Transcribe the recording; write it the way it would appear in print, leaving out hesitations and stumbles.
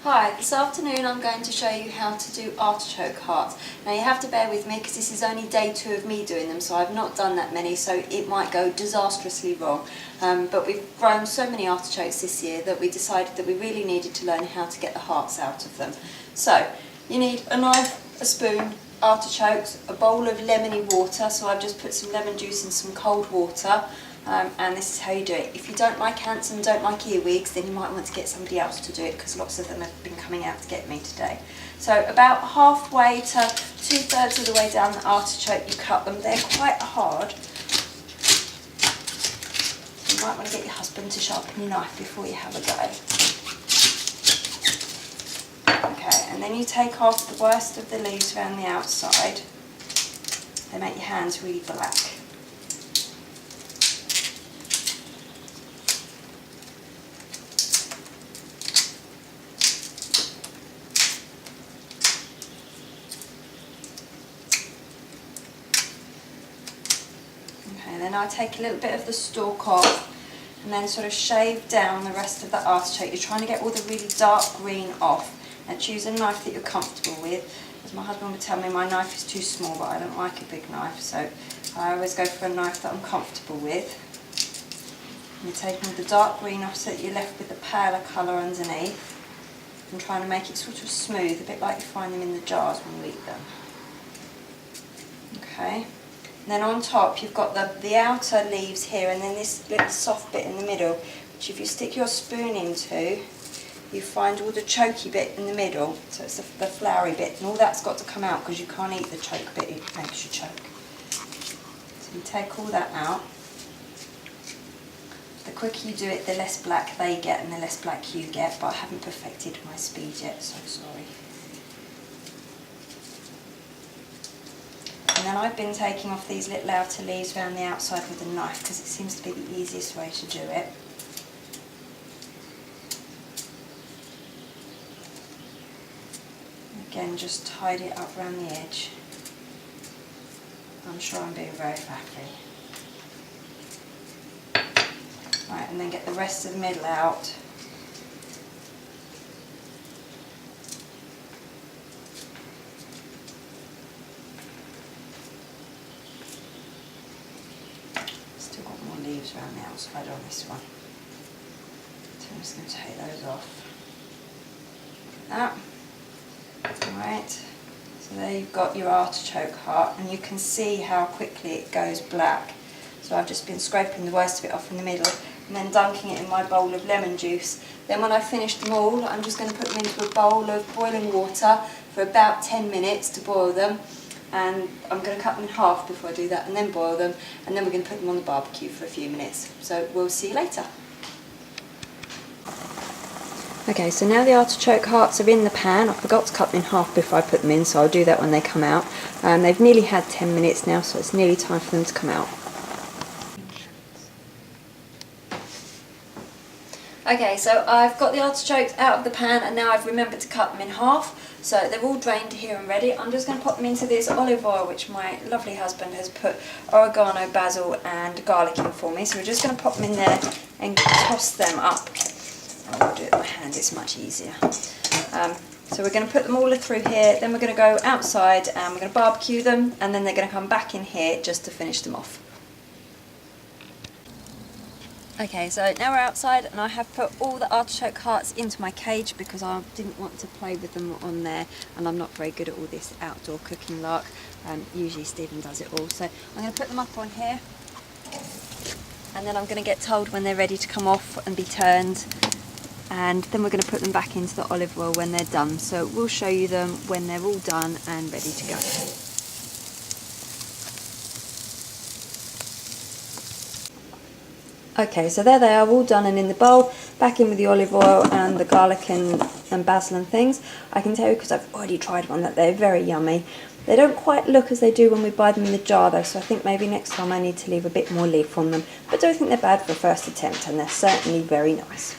Hi, this afternoon I'm going to show you how to do artichoke hearts. Now you have to bear with me because this is only day 2 of me doing them, so I've not done that many, so it might go disastrously wrong. But we've grown so many artichokes this year that we decided that we really needed to learn how to get the hearts out of them. So you need a knife, a spoon, artichokes, a bowl of lemony water, so I've just put some lemon juice in some cold water. And this is how you do it. If you don't like ants and don't like earwigs, then you might want to get somebody else to do it because lots of them have been coming out to get me today. So about halfway to 2/3 of the way down the artichoke you cut them. They're quite hard. You might want to get your husband to sharpen your knife before you have a go. Okay, and then you take off the worst of the leaves around the outside. They make your hands really black. And then I take a little bit of the stalk off and then sort of shave down the rest of the artichoke. You're trying to get all the really dark green off. And choose a knife that you're comfortable with. As my husband would tell me, my knife is too small, but I don't like a big knife, so I always go for a knife that I'm comfortable with. And you're taking all the dark green off so that you're left with the paler colour underneath. And trying to make it sort of smooth, a bit like you find them in the jars when you eat them. Okay. And then on top you've got the outer leaves here, and then this little soft bit in the middle, which if you stick your spoon into, you find all the chokey bit in the middle, so it's the floury bit, and all that's got to come out because you can't eat the choke bit, it makes you choke. So you take all that out. The quicker you do it, the less black they get and the less black you get, but I haven't perfected my speed yet, so sorry. And then I've been taking off these little outer leaves around the outside with a knife because it seems to be the easiest way to do it. Again, just tidy it up around the edge. I'm sure I'm being very faffy. Right, and then get the rest of the middle out. Still got more leaves around the outside on this one. So I'm just going to take those off. Like that. Alright, so there you've got your artichoke heart, and you can see how quickly it goes black. So I've just been scraping the worst of it off in the middle and then dunking it in my bowl of lemon juice. Then when I've finished them all, I'm just going to put them into a bowl of boiling water for about 10 minutes to boil them. And I'm going to cut them in half before I do that and then boil them, and then we're going to put them on the barbecue for a few minutes. So we'll see you later. Okay, so now the artichoke hearts are in the pan. I forgot to cut them in half before I put them in, so I'll do that when they come out. They've nearly had 10 minutes now, so it's nearly time for them to come out. Okay, so I've got the artichokes out of the pan, and now I've remembered to cut them in half. So they're all drained here and ready. I'm just going to pop them into this olive oil, which my lovely husband has put oregano, basil and garlic in for me. So we're just going to pop them in there and toss them up. I'll do it with my hand, it's much easier. So we're going to put them all through here, then we're going to go outside and we're going to barbecue them, and then they're going to come back in here just to finish them off. Okay, so now we're outside and I have put all the artichoke hearts into my cage because I didn't want to play with them on there, and I'm not very good at all this outdoor cooking lark. Usually Stephen does it all. So I'm going to put them up on here, and then I'm going to get told when they're ready to come off and be turned. And then we're going to put them back into the olive oil when they're done. So we'll show you them when they're all done and ready to go. Okay, so there they are, all done and in the bowl, back in with the olive oil and the garlic and basil and things. I can tell you because I've already tried one that they're very yummy. They don't quite look as they do when we buy them in the jar though, so I think maybe next time I need to leave a bit more leaf on them. But I don't think they're bad for a first attempt, and they're certainly very nice.